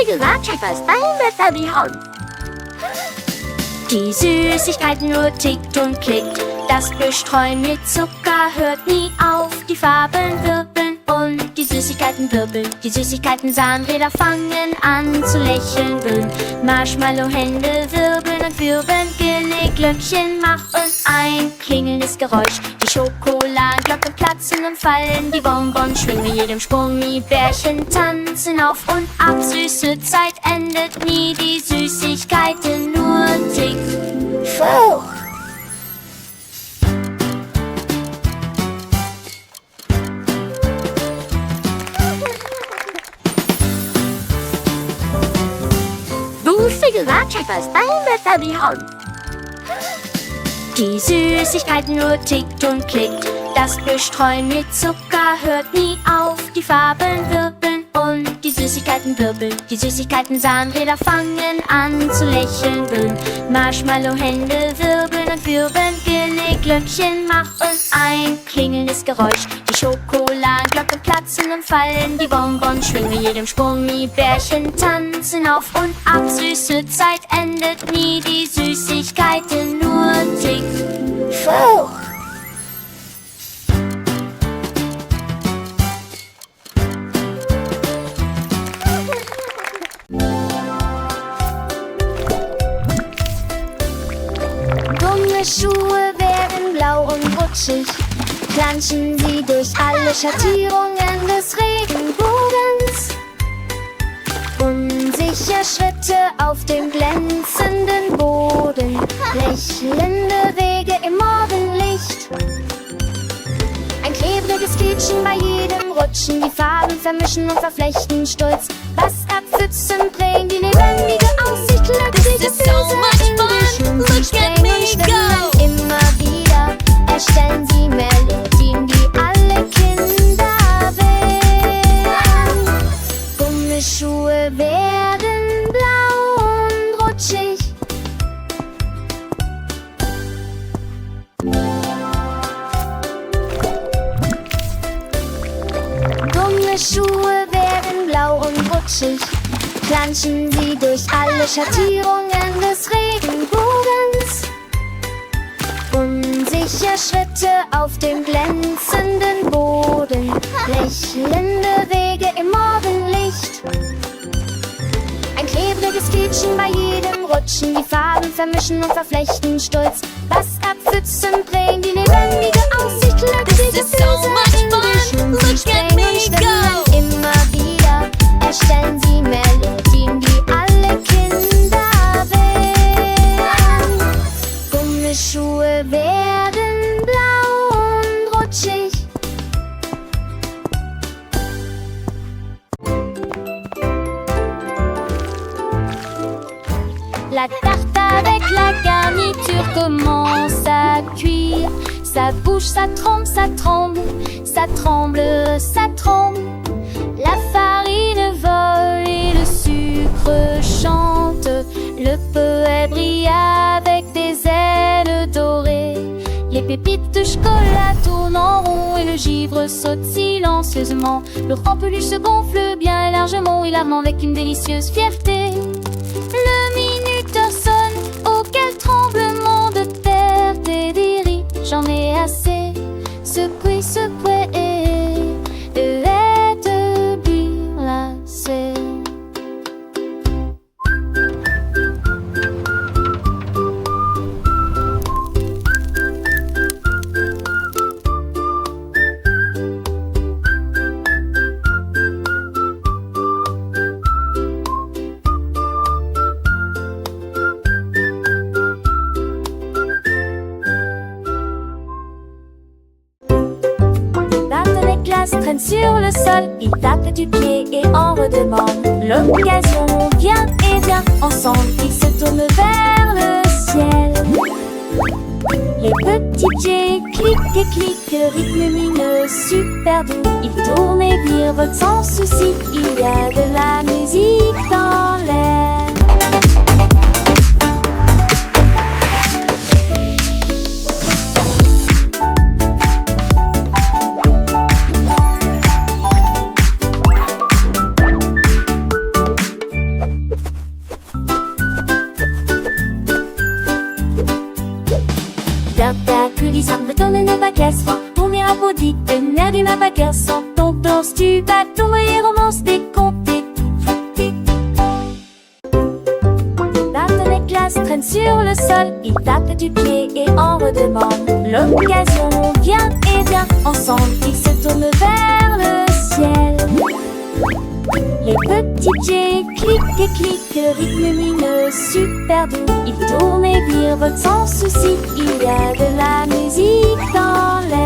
gesagt, Schäfer ist dein Wetter die Hand. Die Süßigkeiten nur tickt und klickt. Das Bestreuen mit Zucker hört nie auf. Die Farben wirbeln und die Süßigkeiten wirbeln. Die Süßigkeiten Zahnräder fangen an zu lächeln. Marshmallow-Hände wirbeln und wirbeln. Glöckchen machen ein klingelndes Geräusch. Die Schokoladenglocken platzen und fallen. Die Bonbons schwingen mit jedem Sprung. Die Bärchen tanzen auf und ab. Süße Zeit endet nie. Die Süßigkeiten nur tickt. Fauch! Du gesagt, Schäfer ist dein Wetter die Hand. Die Süßigkeiten nur tickt und klickt. Das Bestreuen mit Zucker hört nie auf. Die Farben wirbeln und die Süßigkeiten wirbeln. Die Süßigkeiten Zahnräder fangen an zu lächeln. Marshmallow-Hände wirbeln und wirbeln. Glöckchen machen ein klingelndes Geräusch. Die Schokoladenglocken platzen und fallen. Die Bonbons schwingen mit jedem Sprung. Die Bärchen tanzen auf und ab. Süße Zeit endet nie. Die Süßigkeiten nur tickt. Fauch! Schuhe werden blau und rutschig, planschen sie durch alle Schattierungen des Regenbogens. Unsicher Schritte auf dem glänzenden Boden, lächelnde Wege im Morgenlicht. Ein klebriges Quietschen bei jedem Rutschen, die Farben vermischen und verflechten stolz. Was abpfützen bringen die lebendige Aussicht, glückliche Füße in die Schuhe springen und schwimmen immer wieder. Erstellen sie Melodien, die alle Kinder wählen. Gummischuhe werden blau und rutschig. Gummischuhe werden blau und rutschig, planschen sie durch alle Schattierungen des Regenbogens. Unsicher Schritte auf dem glänzenden Boden, lächelnde Wege im Morgenlicht. Ein klebriges Quietschen bei jedem Rutschen, die Farben vermischen und verflechten stolz. Was abpfützen bringen die lebendige Aussicht, glückliche Füße in die Schuhe springen und schwimmen immer wieder. Erstellen sie Melodien, die alle Kinder wählen. Gummischuhe werden blau und rutschig. La tarte avec la garniture commence à cuire. Ça bouge, ça tremble, ça tremble, ça tremble, ça tremble. La farine vole et le sucre chante. Le poète brille avec des ailes dorées. Les pépites de chocolat tournent en rond et le givre saute silencieusement. Le rempeluche se gonfle bien largement, il arme avec une délicieuse fierté. Le minuteur sonne, auquel tremblement de perte et d'iri. J'en ai assez, secoué, secoué de être burlacé. Traîne sur le sol, il tape du pied et en redemande. L'occasion vient et vient, ensemble ils se tournent vers le ciel. Les petits pieds cliquent et cliquent, rythme lumineux super doux. Ils tournent et virevoltent sans souci, il y a de la musique dans l'air. bagarre sans ton danse du bateau et romance décomptée. Barton et Glace traînent sur le sol, ils tapent du pied et en redemandent l'occasion. Viens et viens, ensemble ils se tournent vers le ciel. Les petits pieds cliquent et cliquent, le rythme lumineux super doux. Ils tournent et virevoltent sans souci, il y a de la musique dans l'air.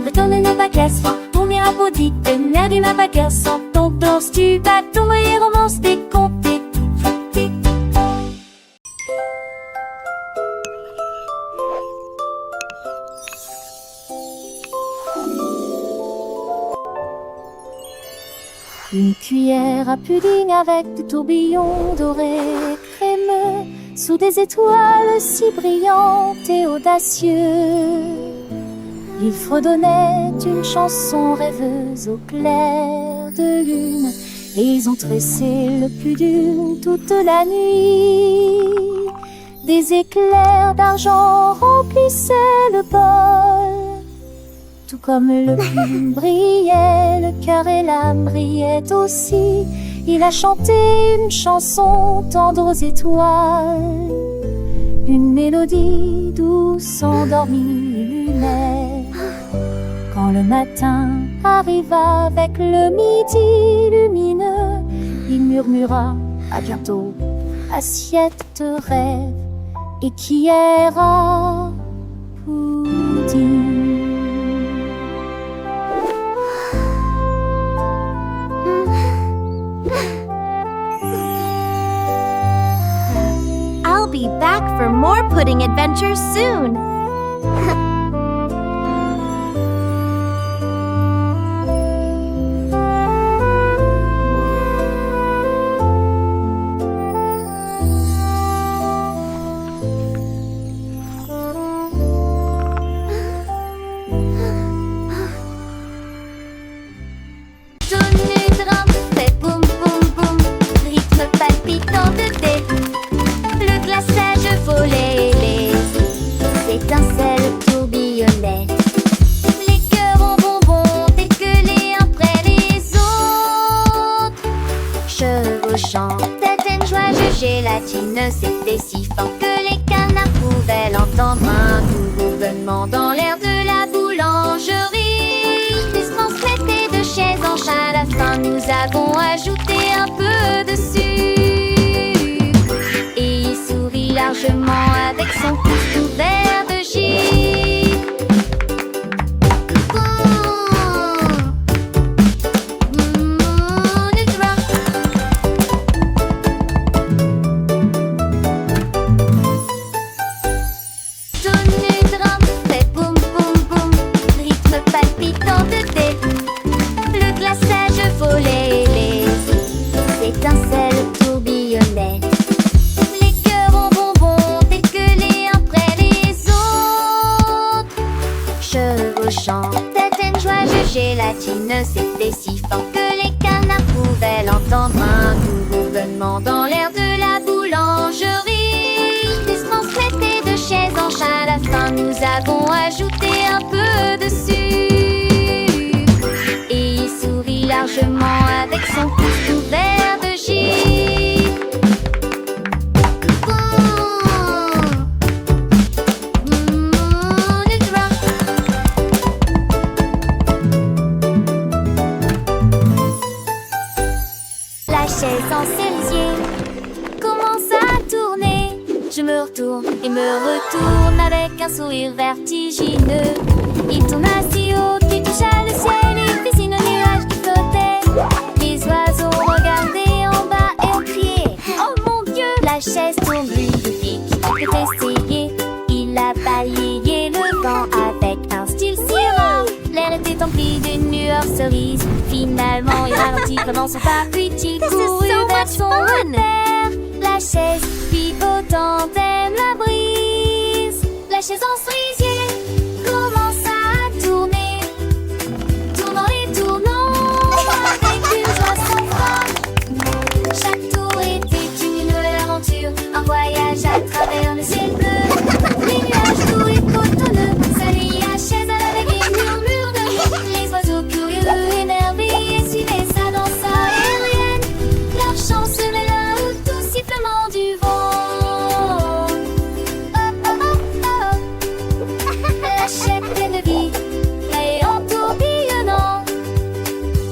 Retourne nos bagages, on ira maudit, l'air d'une bagarre sans ton danse du bateau et romance décomptée. Une cuillère à pudding avec des tourbillons dorés crémeux sous des étoiles si brillantes et audacieuses. Ils fredonnaient une chanson rêveuse au clair de lune, et ils ont tressé le plus d'une toute la nuit. Des éclairs d'argent remplissaient le bol, tout comme le plume brillait, le cœur et l'âme brillaient aussi. Il a chanté une chanson tendre aux étoiles, une mélodie douce endormie illuminait. Quand le matin arriva avec le midi lumineux, il murmura à bientôt, assiette de rêve, et qui ira pudding. I'll be back for more pudding adventures soon. C'était si fort que les canards pouvaient l'entendre. Un doux bourdonnement dans l'air de la boulangerie. Ils se transmettaient de chaise en chaise. À la fin, nous avons ajouté un peu de sucre. Et il sourit largement avec son pouce couvert de givre. C'était si fort que les canards pouvaient l'entendre. Un doux bourdonnement dans l'air de la boulangerie. Ils se transmettaient de chaise en chaise. À la fin, nous avons ajouté un peu de sucre. Et il sourit largement avec son pouce couvert de givre. Chaise en cerisier commence à tourner. Je me retourne et me retourne avec un sourire vertigineux. Il tourne si haut qu'il toucha le ciel. Il dessine un nuage qui flottait. Les oiseaux regardaient en bas et ont crié: oh mon Dieu! La chaise tourne lui dit qu'il peut essayer. Il a balayé le vent avec un style si rare. L'air était empli d'une lueur cerise. Finalement, il ralentit pendant son pas, puis il courut vers son repère. La chaise pivotant aime l'abri. La chaise en cerisier commence à tourner, tournant et tournant avec une joie sans fin. Chaque tour était une nouvelle aventure, un voyage à travers le ciel bleu. Les nuages doux et cotonneux s'allient à chaise à la vague et murmure de rire. Les oiseaux curieux, énervés, suivaient sa danse aérienne. Leur chant se mêla au doux sifflement du vent. La chaîne pleine de vie et en tourbillonnant,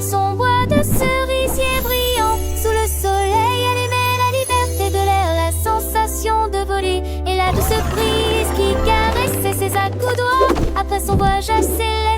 son bois de cerisier brillant sous le soleil allumait la liberté de l'air, la sensation de voler et la douce brise qui caressait ses accoudoirs après son voyage céleste.